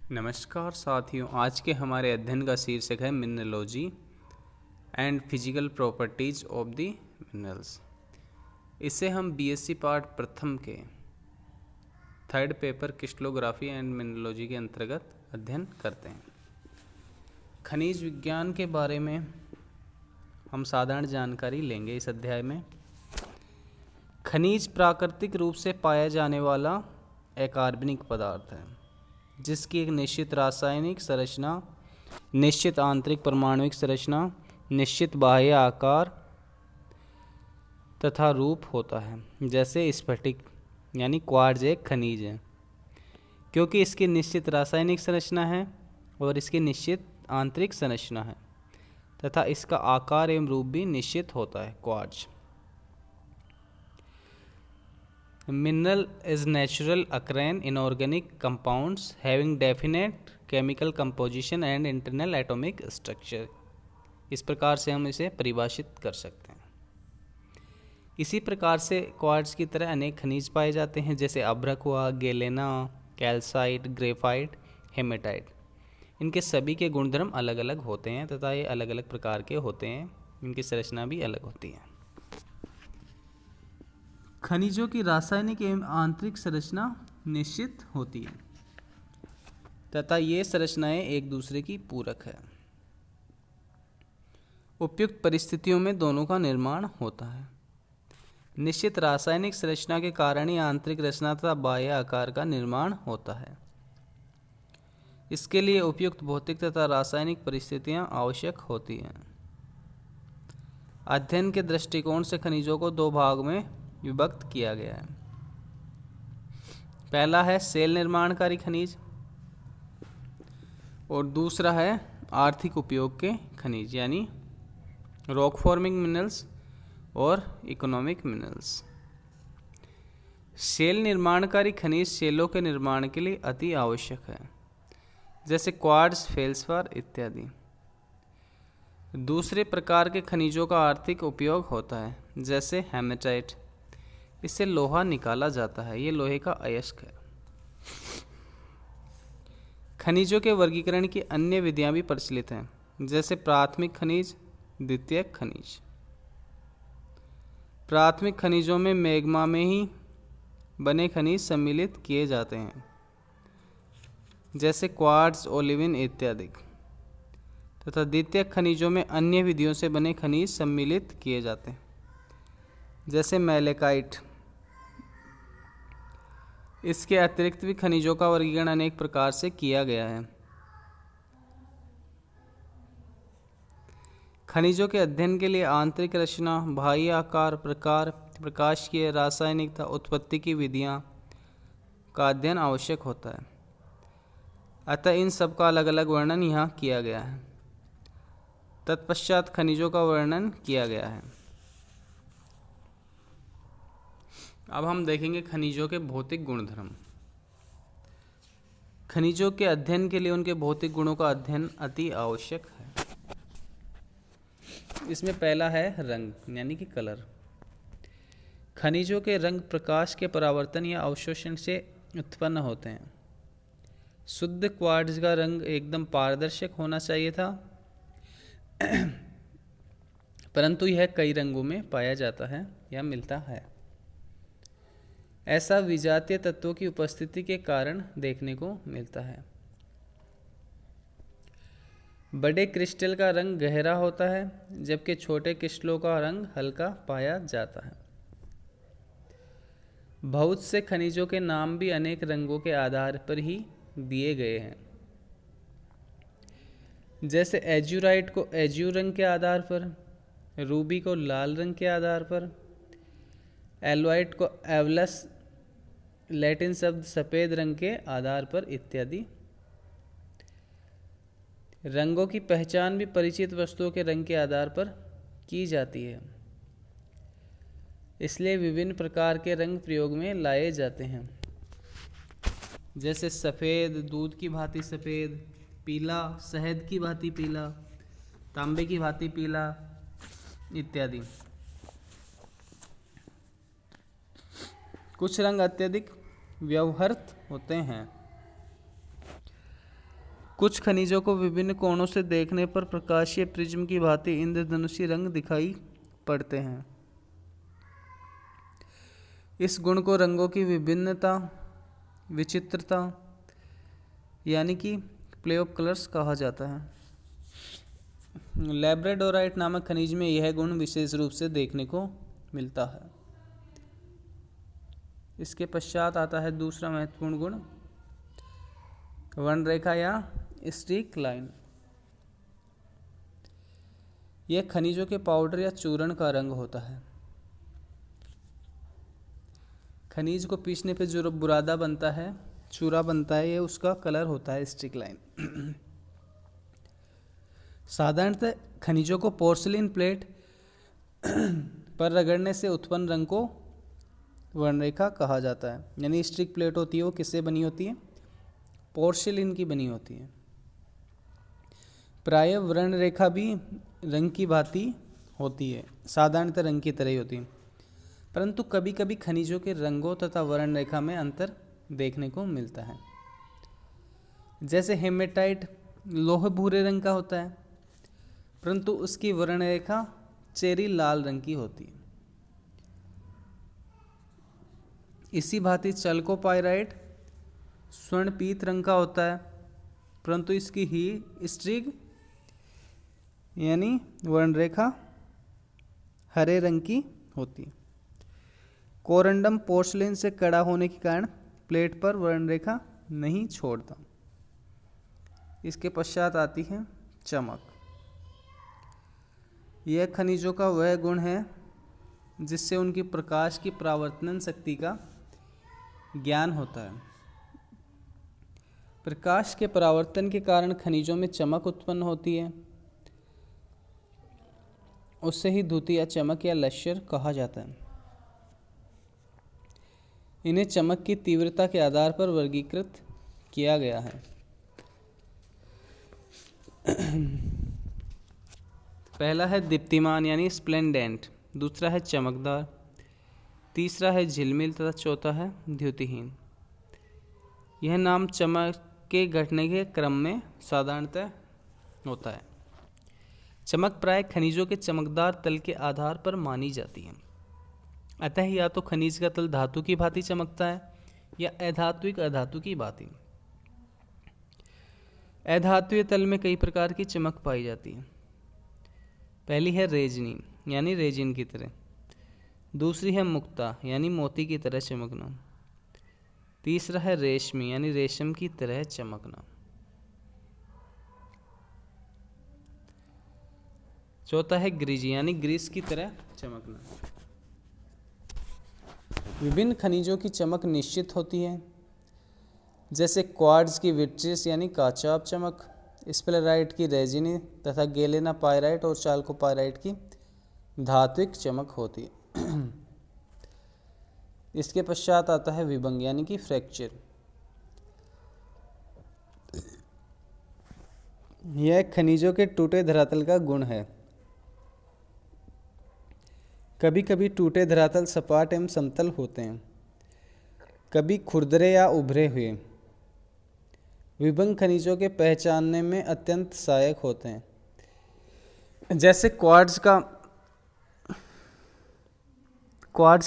नमस्कार साथियों, आज के हमारे अध्ययन का शीर्षक है mineralogy and physical properties of the minerals. इसे हम बीएससी पार्ट प्रथम के third paper crystallography and mineralogy के अंतर्गत अध्ययन करते हैं। खनिज विज्ञान के बारे में हम साधारण जानकारी लेंगे इस अध्याय में। खनिज प्राकृतिक रूप से पाया जाने वाला अकार्बनिक पदार्थ है जिसकी एक निश्चित रासायनिक संरचना, निश्चित आंतरिक परमाणुिक संरचना, निश्चित बाह्य आकार तथा रूप होता है। जैसे स्फटिक यानी क्वार्ट्ज एक खनिज है क्योंकि इसकी निश्चित रासायनिक संरचना है और इसकी निश्चित आंतरिक संरचना है तथा इसका आकार एवं रूप भी निश्चित होता है। Quartz mineral is natural occurring inorganic compounds having definite chemical composition and internal atomic structure। इस प्रकार से हम इसे परिभाषित कर सकते हैं। इसी प्रकार से क्वार्ट्ज की तरह अनेक खनिज पाए जाते हैं जैसे अभ्रक हुआ, गैलेना, कैल्साइट, ग्रेफाइट, हेमेटाइट। इनके सभी के गुणधर्म अलग अलग होते हैं तथा ये अलग अलग प्रकार के होते हैं। इनकी संरचना भी अलग होती है। खनिजों की रासायनिक एवं आंतरिक संरचना निश्चित होती है तथा ये संरचनाएं एक दूसरे की पूरक है। उपयुक्त परिस्थितियों में दोनों का निर्माण होता है। निश्चित रासायनिक संरचना के कारण ही आंतरिक रचना तथा बाह्य आकार का निर्माण होता है। इसके लिए उपयुक्त भौतिक तथा रासायनिक परिस्थितियां आवश्यक होती हैं। अध्ययन के दृष्टिकोण से खनिजों को दो भाग में विभक्त किया गया है। पहला है सेल निर्माणकारी खनिज और दूसरा है आर्थिक उपयोग के खनिज यानी रॉक फॉर्मिंग मिनरल्स और इकोनॉमिक मिनरल्स। सेल निर्माणकारी खनिज सेलों के निर्माण के लिए अति आवश्यक है जैसे क्वार्ट्ज, फेल्सपार इत्यादि। दूसरे प्रकार के खनिजों का आर्थिक उपयोग होता है जैसे हेमेटाइट। इससे लोहा निकाला जाता है, ये लोहे का अयस्क है। खनिजों के वर्गीकरण की अन्य विधियां भी प्रचलित हैं जैसे प्राथमिक खनिज, द्वितीयक खनिज। प्राथमिक खनिजों में मैग्मा में ही बने खनिज सम्मिलित किए जाते हैं जैसे क्वार्ट्ज, ओलिविन इत्यादि तथा द्वितीयक खनिजों में अन्य विधियों से बने खनिज सम्मिलित किए जाते हैं जैसे मैलेकाइट। इसके अतिरिक्त भी खनिजों का वर्गीकरण अनेक प्रकार से किया गया है। खनिजों के अध्ययन के लिए आंतरिक रचना, बाह्य आकार, प्रकार, प्रकाशीय, रासायनिक तथा उत्पत्ति की विधियां का अध्ययन आवश्यक होता है। अतः इन सब का अलग अलग वर्णन यहाँ किया गया है। तत्पश्चात खनिजों का वर्णन किया गया है। अब हम देखेंगे खनिजों के भौतिक गुणधर्म। खनिजों के अध्ययन के लिए उनके भौतिक गुणों का अध्ययन अति आवश्यक है। इसमें पहला है रंग यानी कि कलर। खनिजों के रंग प्रकाश के परावर्तन या अवशोषण से उत्पन्न होते हैं। शुद्ध क्वार्ट्ज का रंग एकदम पारदर्शक होना चाहिए था परंतु यह कई रंगों में पाया जाता है या मिलता है। ऐसा विजातीय तत्वों की उपस्थिति के कारण देखने को मिलता है। बड़े क्रिस्टल का रंग गहरा होता है जबकि छोटे क्रिस्टलों का रंग हल्का पाया जाता है। बहुत से खनिजों के नाम भी अनेक रंगों के आधार पर ही दिए गए हैं जैसे एज्यूराइट को एज्यूर रंग के आधार पर, रूबी को लाल रंग के आधार पर, एल्वाइट को एवलस लैटिन शब्द सफ़ेद रंग के आधार पर इत्यादि। रंगों की पहचान भी परिचित वस्तुओं के रंग के आधार पर की जाती है, इसलिए विभिन्न प्रकार के रंग प्रयोग में लाए जाते हैं जैसे सफ़ेद, दूध की भांति सफ़ेद, पीला, शहद की भांति पीला, तांबे की भांति पीला इत्यादि। कुछ रंग अत्यधिक व्यवहृत होते हैं कुछ खनिजों को विभिन्न कोणों से देखने पर प्रकाशीय प्रिज्म की भांति इंद्रधनुषी रंग दिखाई पड़ते हैं। इस गुण को रंगों की विभिन्नता, विचित्रता यानी कि प्ले ऑफ कलर्स कहा जाता है। लैब्राडोराइट नामक खनिज में यह गुण विशेष रूप से देखने को मिलता है। इसके पश्चात आता है दूसरा महत्वपूर्ण गुण, वर्णरेखा या स्ट्रीक लाइन। यह खनिजों के पाउडर या चूर्ण का रंग होता है। खनिज को पीसने पे जो बुरादा बनता है, चूरा बनता है, यह उसका कलर होता है स्ट्रीक लाइन। साधारणतः खनिजों को पोर्सिलिन प्लेट पर रगड़ने से उत्पन्न रंग को वर्णरेखा कहा जाता है। यानी स्ट्रीक प्लेट होती है वो किससे बनी होती है? पोर्सिलिन की बनी होती है। प्रायः वर्णरेखा भी रंग की भांति होती है, साधारणतः रंग की तरह ही होती है, परंतु कभी कभी खनिजों के रंगों तथा वर्णरेखा में अंतर देखने को मिलता है। जैसे हेमेटाइट लोह भूरे रंग का होता है, परंतु उसकी वर्णरेखा चेरी लाल रंग की होती है। इसी भांति चल्कोपाइराइट स्वर्ण पीत रंग का होता है, परंतु इसकी ही स्ट्रिग यानी वर्णरेखा हरे रंग की होती है। कोरंडम पोर्सलिन से कड़ा होने के कारण प्लेट पर वर्णरेखा नहीं छोड़ता। इसके पश्चात आती है चमक। यह खनिजों का वह गुण है जिससे उनकी प्रकाश की परावर्तन शक्ति का ज्ञान होता है। प्रकाश के परावर्तन के कारण खनिजों में चमक उत्पन्न होती है। उससे ही द्युति या चमक या लश्यर कहा जाता है। इन्हें चमक की तीव्रता के आधार पर वर्गीकृत किया गया है। पहला है दीप्तिमान यानी स्प्लेंडेंट, दूसरा है चमकदार, तीसरा है झिलमिल तथा चौथा है द्युतिहीन। यह नाम चमक के घटने के क्रम में साधारणतः होता है। चमक प्राय खनिजों के चमकदार तल के आधार पर मानी जाती है। अतः या तो खनिज का तल धातु की भांति चमकता है या अधात्विक अधातु की भांति। अधात्वीय तल में कई प्रकार की चमक पाई जाती है। पहली है रेजिनी यानी रेजिन की तरह, दूसरी है मुक्ता यानी मोती की तरह चमकना, तीसरा है रेशमी यानी रेशम की तरह चमकना, चौथा है ग्रीजी यानी ग्रीस की तरह चमकना। विभिन्न खनिजों की चमक निश्चित होती है, जैसे क्वार्ट्ज की विट्रियस यानी काचाप चमक, स्पेलेराइट की रेजिनी तथा गेलेना पायराइट और चाल्कोपाइराइट की धात्विक चमक होती है। इसके पश्चात आता है विभंग यानी कि फ्रैक्चर। यह खनिजों के टूटे धरातल का गुण है। कभी कभी टूटे धरातल सपाट एवं समतल होते हैं, कभी खुरदरे या उभरे हुए। विभंग खनिजों के पहचानने में अत्यंत सहायक होते हैं। जैसे क्वार्ट्ज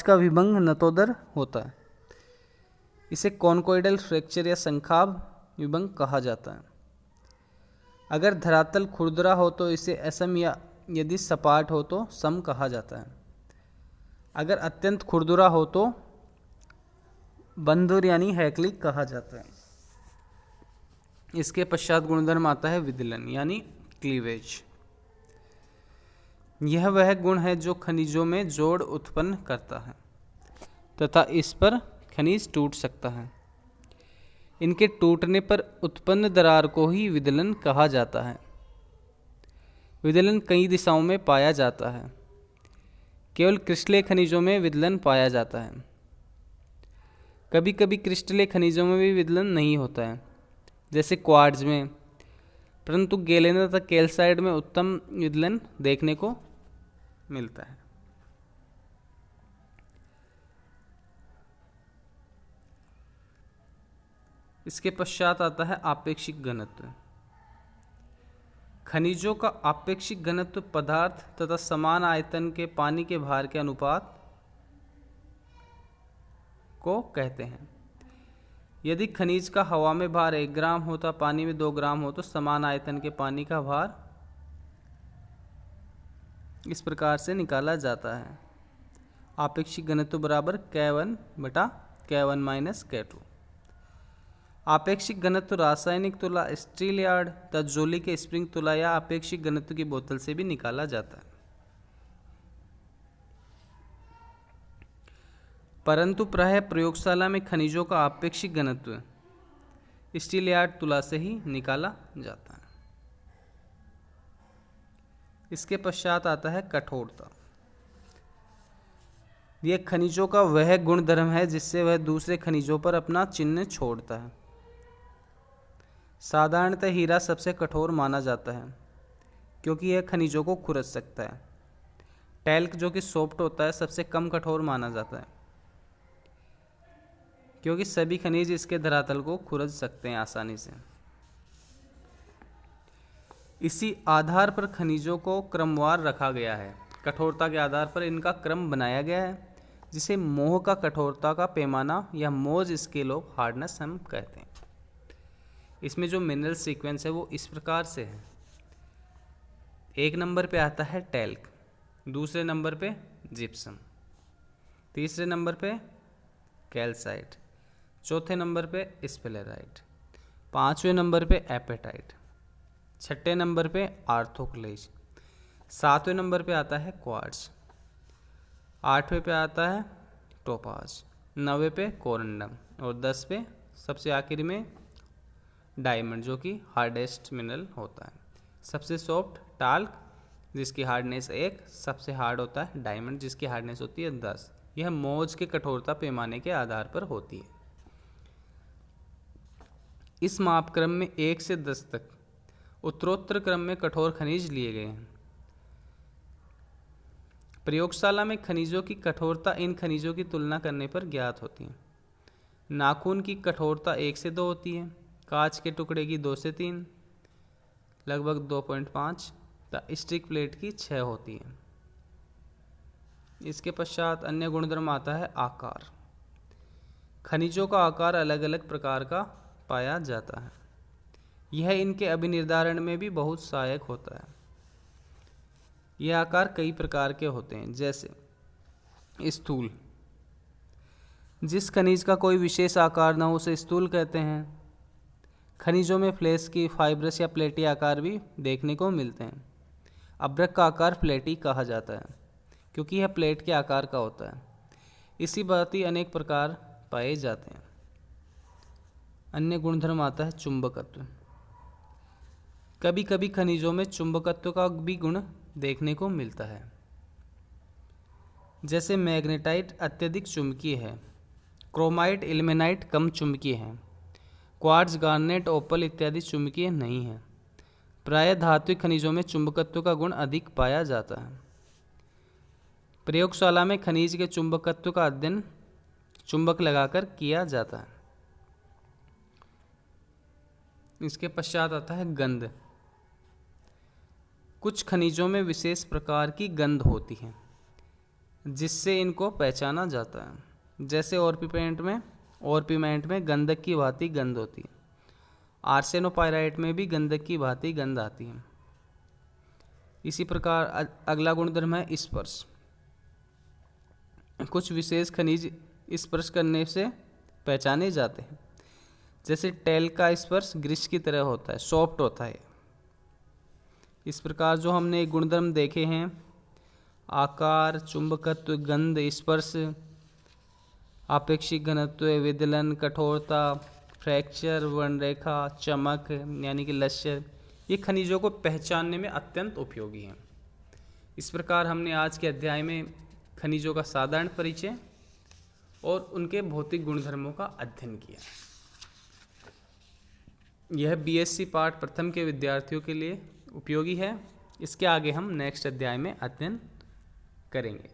का विभंग नतोदर होता है। इसे कॉन्कोइडल फ्रैक्चर या संखाब विभंग कहा जाता है। अगर धरातल खुरदरा हो तो इसे असम या यदि सपाट हो तो सम कहा जाता है। अगर अत्यंत खुरदुरा हो तो बंधुर यानी हैक्लिक कहा जाता है। इसके पश्चात गुणधर्म आता है विदलन यानी क्लीवेज। यह वह गुण है जो खनिजों में जोड़ उत्पन्न करता है तथा इस पर खनिज टूट सकता है। इनके टूटने पर उत्पन्न दरार को ही विदलन कहा जाता है। विदलन कई दिशाओं में पाया जाता है। केवल क्रिस्टलीय खनिजों में विदलन पाया जाता है। कभी कभी क्रिस्टलीय खनिजों में भी विदलन नहीं होता है, जैसे क्वार्ट्ज में, परंतु गैलेना तथा कैल्साइट में उत्तम विदलन देखने को मिलता है। इसके पश्चात आता है आपेक्षिक घनत्व। खनिजों का आपेक्षिक घनत्व पदार्थ तथा समान आयतन के पानी के भार के अनुपात को कहते हैं। यदि खनिज का हवा में भार 1 ग्राम होता, पानी में 2 ग्राम हो, तो समान आयतन के पानी का भार इस प्रकार से निकाला जाता है। आपेक्षिक घनत्व बराबर K1 बटा K1 माइनस K2। आपेक्षिक घनत्व रासायनिक तुला, स्टील यार्ड तथा जोली के स्प्रिंग तुला या आपेक्षिक घनत्व की बोतल से भी निकाला जाता है, परंतु प्रायः प्रयोगशाला में खनिजों का आपेक्षिक घनत्व स्टील यार्ड तुला से ही निकाला जाता है। इसके पश्चात आता है कठोरता। यह खनिजों का वह गुणधर्म है जिससे वह दूसरे खनिजों पर अपना चिन्ह छोड़ता है। साधारणतः हीरा सबसे कठोर माना जाता है क्योंकि यह खनिजों को खुरच सकता है। टैल्क जो कि सॉफ्ट होता है सबसे कम कठोर माना जाता है क्योंकि सभी खनिज इसके धरातल को खुरच सकते हैं आसानी से। इसी आधार पर खनिजों को क्रमवार रखा गया है। कठोरता के आधार पर इनका क्रम बनाया गया है, जिसे मोह का कठोरता का पैमाना या मोज स्केल ऑफ हार्डनेस हम कहते हैं। इसमें जो मिनरल सीक्वेंस है वो इस प्रकार से है। 1 नंबर पे आता है टैल्क, दूसरे नंबर पे जिप्सम, तीसरे नंबर पे कैल्साइट, चौथे नंबर पे स्फेलेराइट, 5वें नंबर पे एपेटाइट, 6ठे नंबर पे आर्थोक्लेज, 7वें नंबर पे आता है क्वार्ट्ज, 8वें पे आता है टोपाज, 9वें पे कोरंडम और 10 पे सबसे आखिरी में डायमंड जो कि हार्डेस्ट मिनरल होता है। सबसे सॉफ्ट टाल्क जिसकी हार्डनेस 1, सबसे हार्ड होता है डायमंड जिसकी हार्डनेस होती है 10। यह मोज के कठोरता पैमाने के आधार पर होती है। इस मापक्रम में 1 से 10 तक उत्तरोत्तर क्रम में कठोर खनिज लिए गए हैं। प्रयोगशाला में खनिजों की कठोरता इन खनिजों की तुलना करने पर ज्ञात होती है। नाखून की कठोरता 1 से 2 होती है, कांच के टुकड़े की 2 से 3, लगभग 2.5 तथा स्टिक प्लेट की 6 होती है। इसके पश्चात अन्य गुणधर्म आता है आकार। खनिजों का आकार अलग अलग प्रकार का पाया जाता है। यह इनके अभिनिर्धारण में भी बहुत सहायक होता है। यह आकार कई प्रकार के होते हैं, जैसे स्थूल, जिस खनिज का कोई विशेष आकार न हो उसे स्थूल कहते हैं। खनिजों में फ्लेश की, फाइब्रस या प्लेटी आकार भी देखने को मिलते हैं। अभ्रक का आकार प्लेटी कहा जाता है क्योंकि यह प्लेट के आकार का होता है। इसी भांति अनेक प्रकार पाए जाते हैं। अन्य गुणधर्म आता है चुंबकत्व। कभी कभी खनिजों में चुंबकत्व का भी गुण देखने को मिलता है, जैसे मैग्नेटाइट अत्यधिक चुंबकीय है, क्रोमाइट, इल्मेनाइट कम चुंबकीय है, क्वार्ट्ज, गार्नेट, ओपल इत्यादि चुंबकीय नहीं है। प्रायः धात्विक खनिजों में चुंबकत्व का गुण अधिक पाया जाता है। प्रयोगशाला में खनिज के चुंबकत्व का अध्ययन चुंबक लगाकर किया जाता है। इसके पश्चात आता है गंध। कुछ खनिजों में विशेष प्रकार की गंध होती है जिससे इनको पहचाना जाता है, जैसे ऑर्पिमेंट में गंधक की भांति गंध होती है। आर्सेनोपाइराइट में भी गंधक की भांति गंध आती है। इसी प्रकार अगला गुणधर्म है स्पर्श। कुछ विशेष खनिज स्पर्श करने से पहचाने जाते हैं, जैसे टेल का स्पर्श ग्रीस की तरह होता है, सॉफ्ट होता है। इस प्रकार जो हमने गुणधर्म देखे हैं, आकार, चुंबकत्व, गंध, स्पर्श, आपेक्षिक घनत्व, विदलन, कठोरता, फ्रैक्चर, वर्णरेखा, चमक यानी कि लश्यर, ये खनिजों को पहचानने में अत्यंत उपयोगी हैं। इस प्रकार हमने आज के अध्याय में खनिजों का साधारण परिचय और उनके भौतिक गुणधर्मों का अध्ययन किया। यह बीएससी पार्ट प्रथम के विद्यार्थियों के लिए उपयोगी है। इसके आगे हम नेक्स्ट अध्याय में अध्ययन करेंगे।